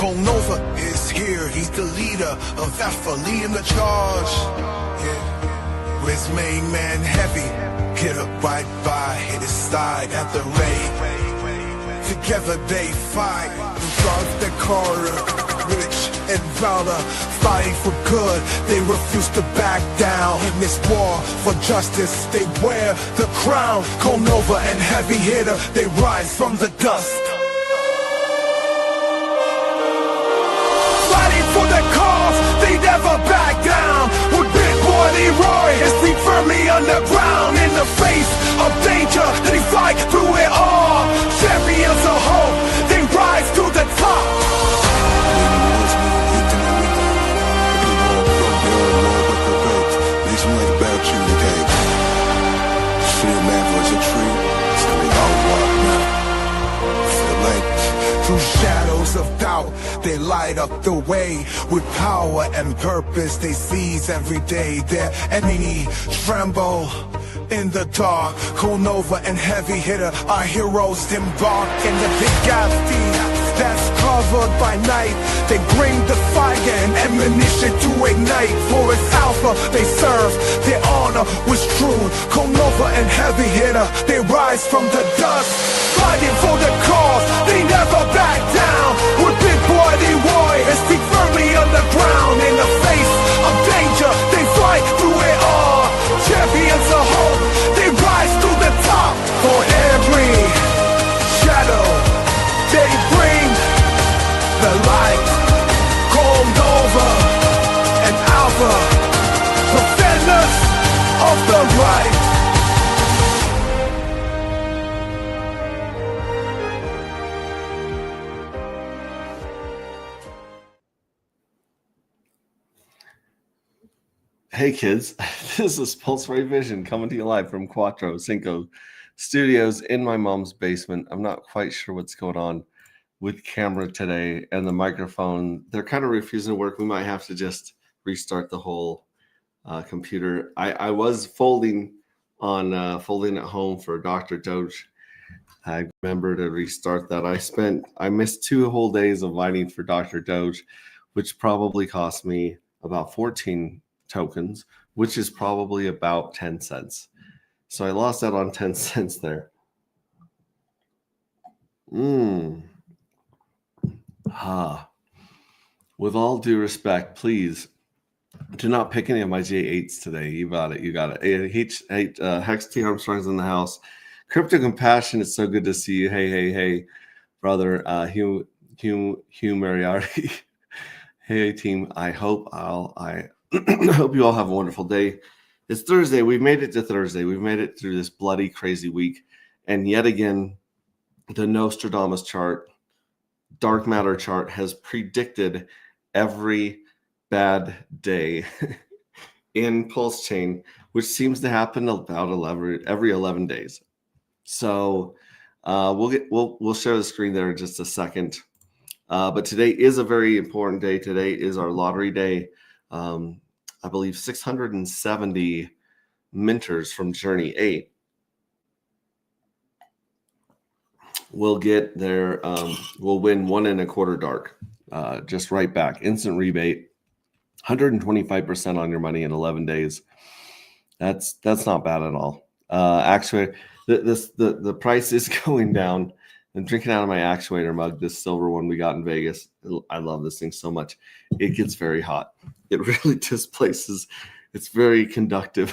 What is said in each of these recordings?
Nova is here, he's the leader of Alpha, leading the charge. Yeah. With his main man Heavy, hit up right by, hit his side at the raid. Together they fight, throughout the corridor, rich and valor, fighting for good. They refuse to back down in this war for justice. They wear the crown. Nova and Heavy Hitter, they rise from the dust. For the cause, they never back down. With Big Boy Leroy, his feet firmly underground. In the face of danger, they fight through it all. Champions of hope, they rise to the top. Through shadows of doubt, they light up the way. With power and purpose, they seize every day. Their enemy tremble in the dark. Nova and Heavy Hitter, our heroes embark in the big Gatsby that's covered by night. They bring the fire and ammunition to ignite. For it's Alpha they serve, their honor was true. Nova and Heavy Hitter, they rise from the dust. Fighting for the cause, they never back down. With Big Boy Leroy, his feet firmly on the ground. In the face of danger, they fight through it all. Champions of hope, they rise to the top. For every shadow, they bring the light. Nova and Alpha, defenders of the right. Hey kids, this is Pulse Ray Vision coming to you live from Quattro Cinco Studios in my mom's basement. I'm not quite sure what's going on with camera today and the microphone. They're kind of refusing to work. We might have to just restart the whole computer. I was folding at home for Dr. Doge. I remember to restart that. I missed 2 whole days of lighting for Dr. Doge, which probably cost me about 14 tokens, which is probably about 10 cents. So I lost out on 10 cents there. With all due respect, please do not pick any of my J8s today. You got it. Hex T. Armstrong's in the house. Crypto Compassion, it's so good to see you. Hey, brother. Hugh Mariarty. Hey, team. I hope I hope you all have a wonderful day. It's Thursday. We've made it to Thursday. We've made it through this bloody crazy week. And yet again, the Nostradamus chart, dark matter chart, has predicted every bad day in Pulse Chain, which seems to happen about every 11 days. So we'll share the screen there in just a second. But today is a very important day. Today is our lottery day. I believe 670 minters from Journey 8 will get their will win 1 1/4 dark, just right back, instant rebate, 125% on your money in 11 days. That's not bad at all. Actually, the price is going down. I'm drinking out of my actuator mug, this silver one we got in Vegas. I love this thing so much. It gets very hot. It really displaces. It's very conductive.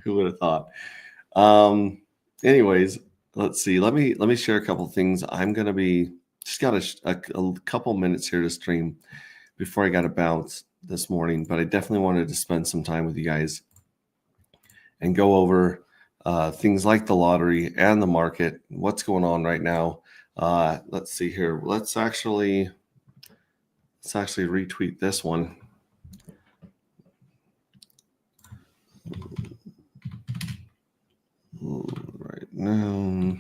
Who would have thought? Anyways, let's see. Let me share a couple things. I'm gonna be just got a couple minutes here to stream before I got to bounce this morning, but I definitely wanted to spend some time with you guys and go over things like the lottery and the market, what's going on right now. Let's see here. Let's actually retweet this one. Right now.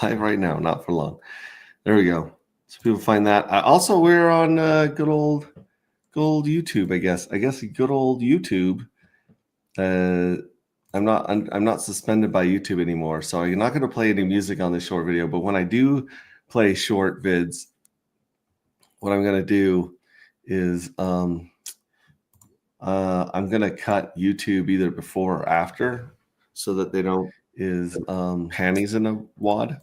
Live right now, not for long. There we go. So people find that. Also, we're on good old YouTube, I guess. Good old YouTube. I'm not suspended by YouTube anymore, so you're not going to play any music on this short video. But when I do play short vids, what I'm going to do is I'm going to cut YouTube either before or after, so that they don't panties in a wad.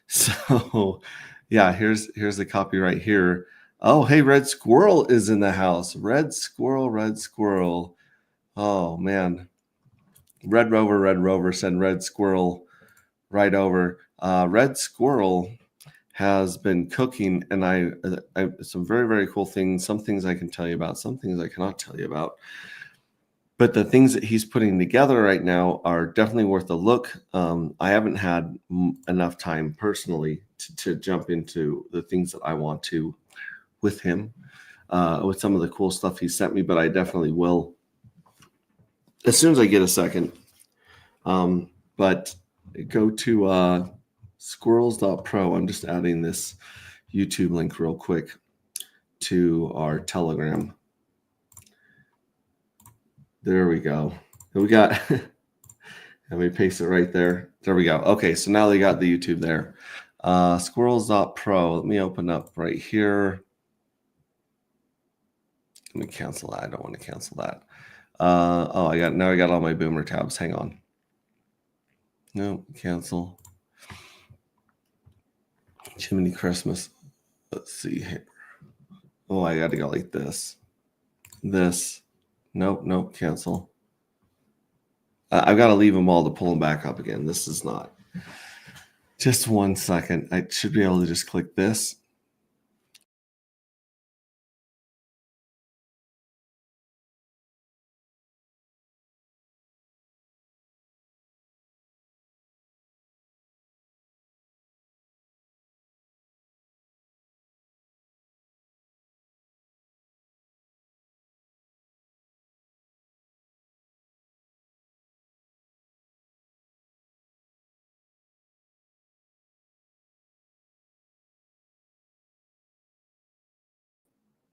So yeah, here's the copyright here. Oh, hey, Red Squirrel is in the house. Red Squirrel, Red Squirrel. Oh man. Red Rover, send Red Squirrel right over. Red Squirrel has been cooking, and I some very, very cool things. Some things I can tell you about, some things I cannot tell you about. But the things that he's putting together right now are definitely worth a look. I haven't had enough time personally to jump into the things that I want to with him, with some of the cool stuff he sent me, but I definitely will as soon as I get a second. But go to squirrels.pro. I'm just adding this YouTube link real quick to our Telegram. There we go. And we got, let me paste it right there. There we go. Okay, so now they got the YouTube there. Squirrels.pro. Let me open up right here. Let me cancel that. I don't want to cancel that. I got all my boomer tabs. Hang on. No, cancel. Jiminy Christmas. Let's see here. Oh, I got to go like this. This. Nope, cancel. I've got to leave them all to pull them back up again. This is not. Just 1 second. I should be able to just click this.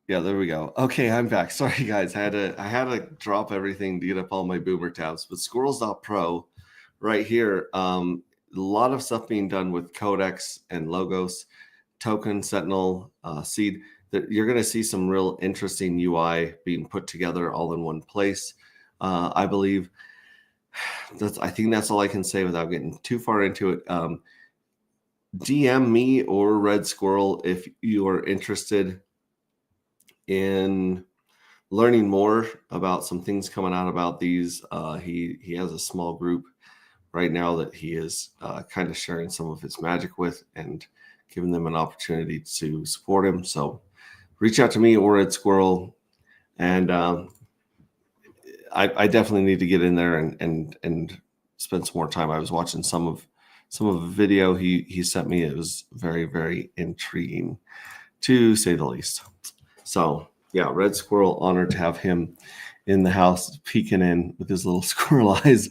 Yeah, there we go. Okay, I'm back. Sorry, guys. I had to drop everything to get up all my boomer tabs. But squirrels.pro right here, a lot of stuff being done with codecs and logos, token, sentinel, seed. That you're going to see some real interesting UI being put together all in one place. I believe I think that's all I can say without getting too far into it. DM me or Red Squirrel if you are interested in learning more about some things coming out about these. He has a small group right now that he is kind of sharing some of his magic with and giving them an opportunity to support him. So reach out to me or Red Squirrel, and I definitely need to get in there and spend some more time. I was watching some of a video he sent me. It was very, very intriguing, to say the least. So yeah, Red Squirrel, honored to have him in the house peeking in with his little squirrel eyes.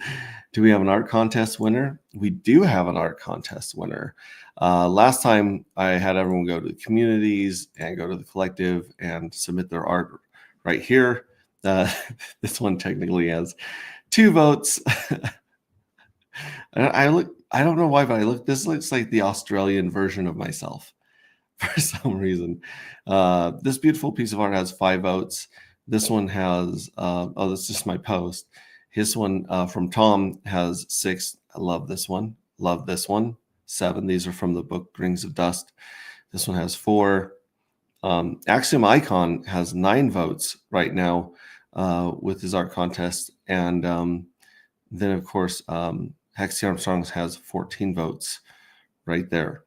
Do we have an art contest winner? We do have an art contest winner. Last time I had everyone go to the communities and go to the collective and submit their art right here. This one technically has 2 votes. I don't know why, but this looks like the Australian version of myself for some reason. This beautiful piece of art has 5 votes. This one has, that's just my post. His one from Tom has 6. I love this one. Love this one. 7. These are from the book Rings of Dust. This one has 4. Axiom Icon has 9 votes right now with his art contest. And then, of course, Hexy Armstrong has 14 votes right there.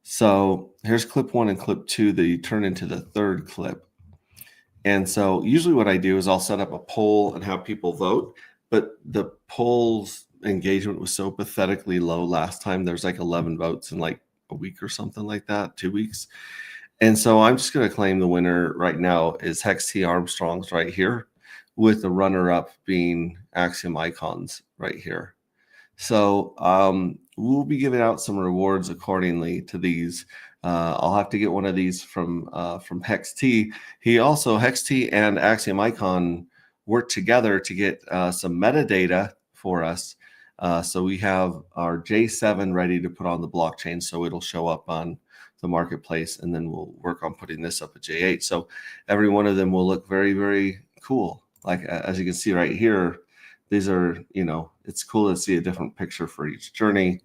So here's clip 1 and clip 2 that you turn into the 3rd clip. And so usually what I do is I'll set up a poll and have people vote. But the poll's engagement was so pathetically low last time. There's like 11 votes in like a week or something like that, 2 weeks. And so I'm just going to claim the winner right now is Hex T Armstrong's right here, with the runner-up being Axiom Icons right here. So we'll be giving out some rewards accordingly to these. I'll have to get one of these from Hex T. Hex T and Axiom Icon work together to get some metadata for us. So we have our J7 ready to put on the blockchain, so it'll show up on the marketplace, and then we'll work on putting this up at J8. So every one of them will look very, very cool. Like as you can see right here, these are, it's cool to see a different picture for each journey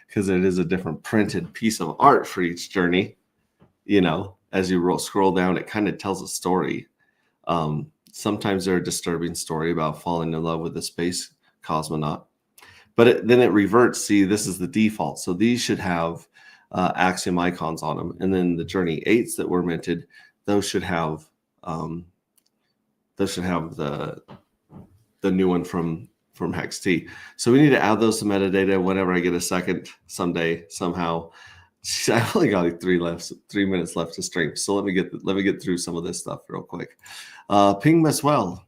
because it is a different printed piece of art for each journey. As you scroll down, it kind of tells a story. Sometimes they're a disturbing story about falling in love with a space cosmonaut, but then it reverts. See, this is the default. So these should have Axiom icons on them. And then the Journey 8s that were minted, those should have the new one from HexT. So we need to add those to metadata whenever I get a second, someday, somehow. I've only got like 3 minutes left to stream. So let me get through some of this stuff real quick. Pink Meswell.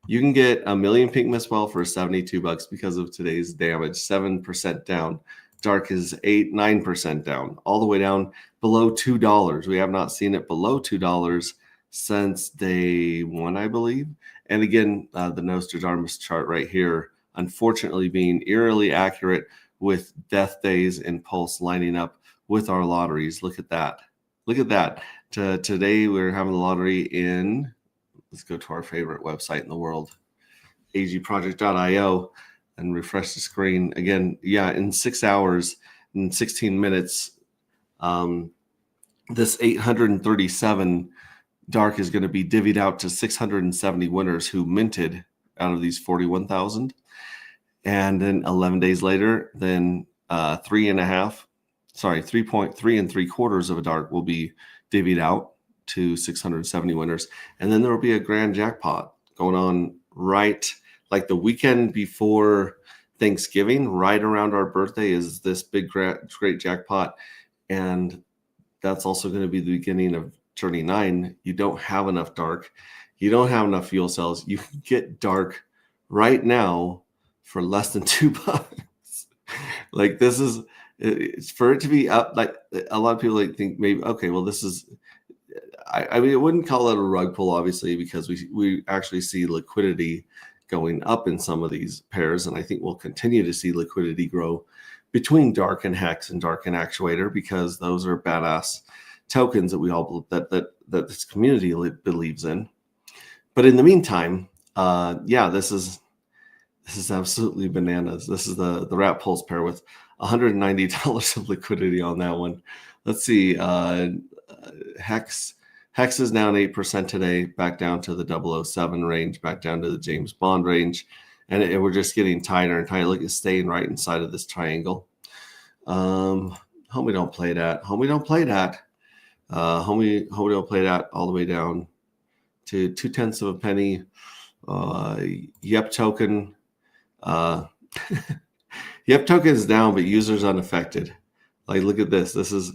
You can get 1 million Pink Meswell for $72 because of today's damage. 7% down. Dark is 9% down, all the way down below $2. We have not seen it below $2 since day one, I believe. And again, the Nostradamus chart right here, unfortunately being eerily accurate with death days and pulse lining up with our lotteries. Look at that. Look at that. Today we're having the lottery in, let's go to our favorite website in the world, agproject.io, and refresh the screen again. Yeah, in 6 hours and 16 minutes, this 837 dark is going to be divvied out to 670 winners who minted out of these 41,000. And then 11 days later, then 3.3 3/4 of a dark will be divvied out to 670 winners. And then there will be a grand jackpot going on right like the weekend before Thanksgiving, right around our birthday, is this big great jackpot. And that's also going to be the beginning of Journey 9. You don't have enough dark. You don't have enough fuel cells. You can get dark right now for less than $2. Like this is, it's for it to be up. Like a lot of people think maybe, okay, well, this is, I mean, I wouldn't call it a rug pull, obviously, because we actually see liquidity going up in some of these pairs. And I think we'll continue to see liquidity grow between dark and hex and dark and actuator, because those are badass tokens that we all that this community believes in. But in the meantime, this is absolutely bananas. This is the Rat Pulse pair with $190 of liquidity on that one. Let's see, Hex is down 8% today, back down to the 007 range, back down to the James Bond range. And we're just getting tighter and tighter. Look, it's staying right inside of this triangle. Homie don't play that. Homie don't play that. Homie don't play that all the way down to 0.2 of a penny. Yep token. Yep token is down, but users unaffected. Like, look at this. This is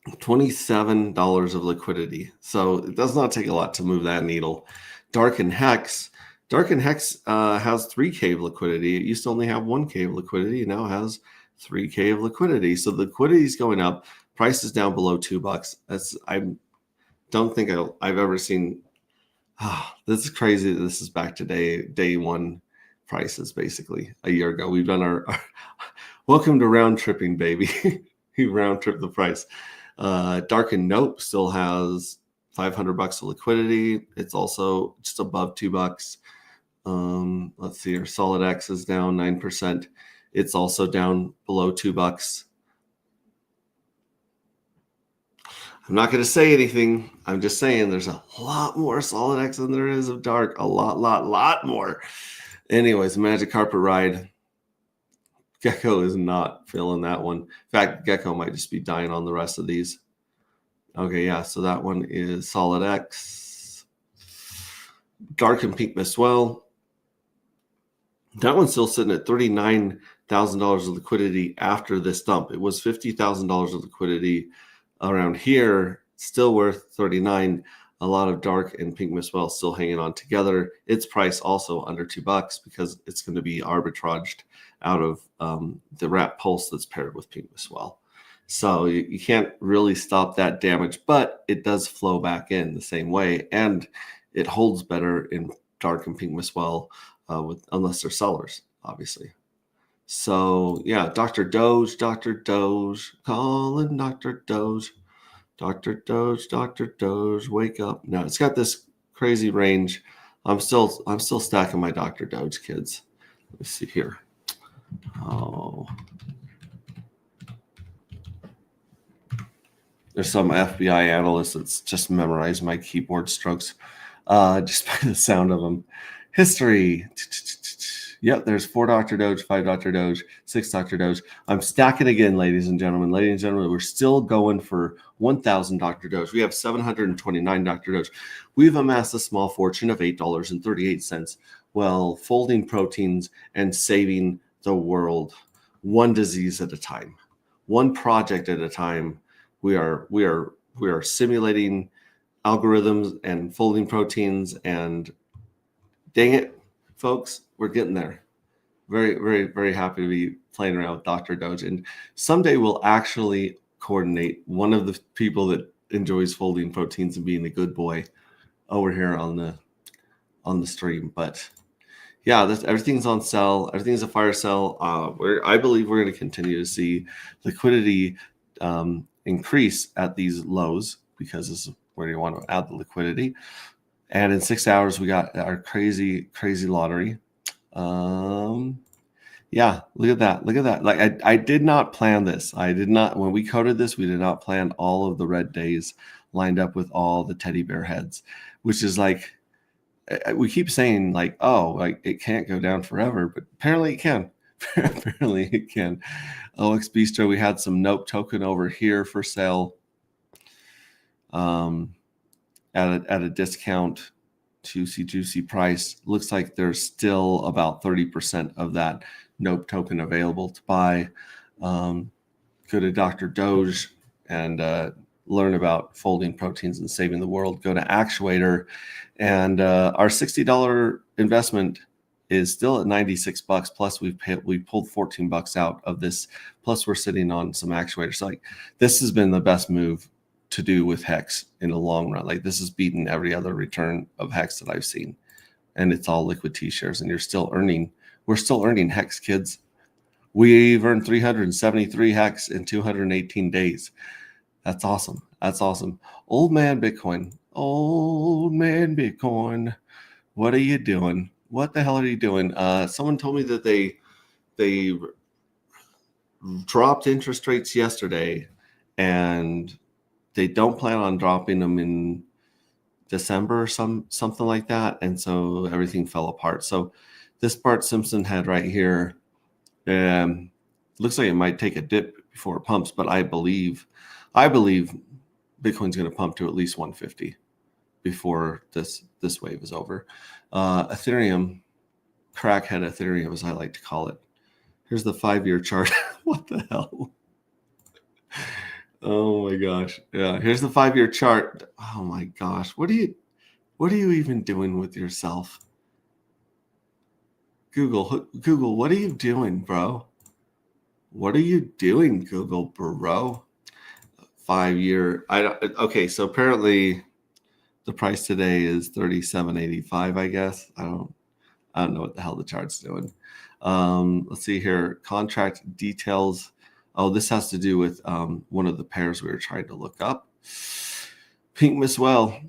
$27 of liquidity. So it does not take a lot to move that needle. Dark and Hex has 3K of liquidity. It used to only have 1K of liquidity. It now has 3K of liquidity. So the liquidity is going up. Price is down below $2. I don't think I've ever seen. This is crazy that this is back to day one prices, basically a year ago. We've done our welcome to round tripping, baby. We round trip the price. Dark and Nope still has $500 of liquidity. It's also just above $2. Let's see here. Solid X is down 9%. It's also down below $2. I'm not going to say anything. I'm just saying there's a lot more Solid X than there is of Dark. A lot more. Anyways, Magic Carpet Ride. Gecko is not feeling that one. In fact, Gecko might just be dying on the rest of these. Okay, yeah, so that one is Solid X. Dark and Pink Meswell. That one's still sitting at $39,000 of liquidity after this dump. It was $50,000 of liquidity around here, still worth 39. A lot of Dark and Pink Meswell still hanging on together. Its price also under $2 because it's going to be arbitraged out of the Rat Pulse that's paired with Pink Meswell. So you can't really stop that damage, but it does flow back in the same way, and it holds better in Dark and Pink Meswell unless they're sellers, obviously. So yeah, Dr. Doge, calling Dr. Doge, Dr. Doge, wake up. No, it's got this crazy range. I'm still stacking my Dr. Doge, kids. Let's see here. Oh, there's some FBI analyst that's just memorized my keyboard strokes just by the sound of them. History. Yep, there's 4 Dr. Doge, 5 Dr. Doge, 6 Dr. Doge. I'm stacking again, ladies and gentlemen. Ladies and gentlemen, we're still going for 1,000 Dr. Doge. We have 729 Dr. Doge. We've amassed a small fortune of $8.38 while folding proteins and saving the world one disease at a time, one project at a time. We are simulating algorithms and folding proteins, and dang it, folks, we're getting there. Very, very, very happy to be playing around with Dr. Doge. And someday we'll actually coordinate one of the people that enjoys folding proteins and being a good boy over here on the stream. But yeah, everything's on sale. Everything's a fire sale. I believe we're going to continue to see liquidity increase at these lows, because this is where you want to add the liquidity. And in 6 hours, we got our crazy lottery. Yeah, look at that. Like I did not plan this. When we coded this, we did not plan all of the red days lined up with all the teddy bear heads, which is like, we keep saying like, oh, like it can't go down forever, but apparently it can. Apparently it can. OX Bistro, we had some Nope token over here for sale at a discount, juicy price. Looks like there's still about 30% of that Nope token available to buy. Go to Dr. Doge and learn about folding proteins and saving the world. Go to Actuator, and our $60 investment is still at $96. Plus we pulled $14 out of this. Plus we're sitting on some actuators. So like, this has been the best move to do with Hex in the long run. Like, this is beating every other return of Hex that I've seen, and it's all liquid T shares, and we're still earning Hex, kids. We've earned 373 Hex in 218 days. That's awesome. Old man Bitcoin, what are you doing? What the hell are you doing? Someone told me that they dropped interest rates yesterday, and they don't plan on dropping them in December or something like that. And so everything fell apart. So this Bart Simpson head right here, looks like it might take a dip before it pumps, but I believe Bitcoin's going to pump to at least 150 before this wave is over. Ethereum, crackhead Ethereum, as I like to call it. Here's the 5-year chart. What the hell? Oh my gosh. Yeah, here's the 5-year chart. Oh my gosh. What are you even doing with yourself? Google, what are you doing, bro? What are you doing, Google, bro? 5-year. Okay, so apparently the price today is 37.85, I guess. I don't know what the hell the chart's doing. Let's see here. Contract details. Oh, this has to do with one of the pairs we were trying to look up. Pink Miswell.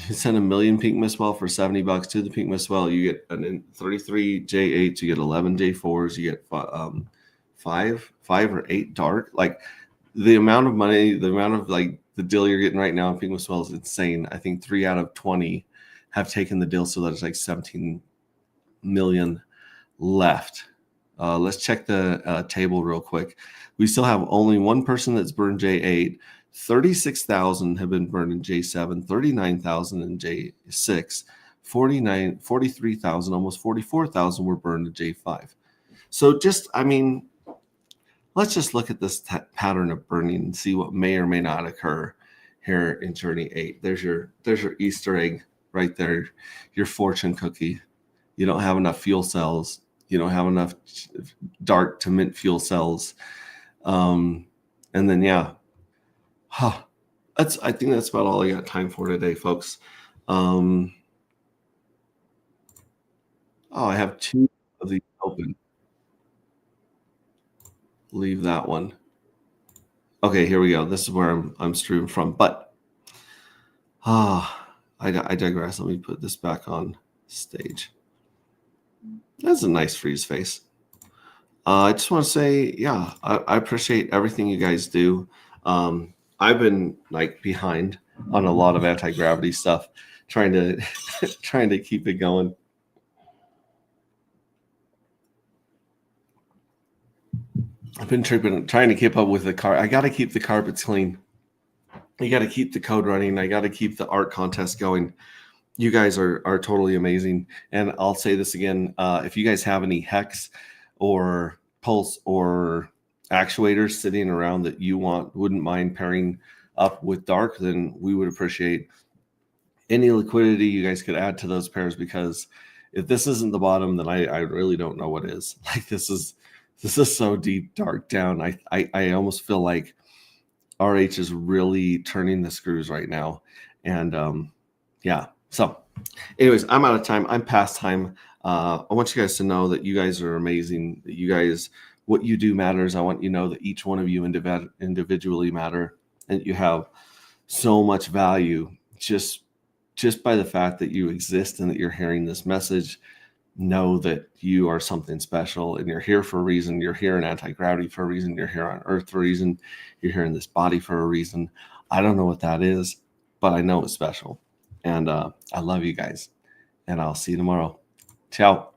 You send a million Pink Miswell for $70 to the Pink Miswell. You get 33 J8s. You get 11 J4s. You get 5 or 8 dark. Like, the amount of money, the amount of like the deal you're getting right now in Pink Miswell is insane. I think 3 out of 20 have taken the deal, so that it's like 17 million left. Let's check the table real quick. We still have only one person that's burned J8. 36,000 have been burned in J7, 39,000 in J6, 43,000, almost 44,000 were burned in J5. So let's just look at this pattern of burning and see what may or may not occur here in Journey 8. There's your Easter egg right there, your fortune cookie. You don't have enough fuel cells. You don't have enough dark to mint fuel cells. And then, yeah. I think that's about all I got time for today, folks. Oh, I have two of these open. Leave that one. Okay, here we go. This is where I'm streaming from. But I digress. Let me put this back on stage. That's a nice freeze face. I just want to say, yeah, I appreciate everything you guys do. I've been like behind on a lot of anti-gravity stuff, trying to trying to keep it going. I've been trying to keep up with the car. I got to keep the carpets clean. You got to keep the code running. I got to keep the art contest going. You guys are totally amazing. And I'll say this again: if you guys have any hex or pulse or actuators sitting around that you wouldn't mind pairing up with dark, then we would appreciate any liquidity you guys could add to those pairs, because if this isn't the bottom, then I really don't know what is. Like this is so deep dark down. I almost feel like RH is really turning the screws right now. And yeah. So anyways, I'm out of time. I'm past time. I want you guys to know that you guys are amazing. That you guys, what you do matters. I want you to know that each one of you individually matter, and you have so much value just by the fact that you exist and that you're hearing this message. Know that you are something special, and you're here for a reason. You're here in anti-gravity for a reason. You're here on Earth for a reason. You're here in this body for a reason. I don't know what that is, but I know it's special. And I love you guys. And I'll see you tomorrow. Ciao.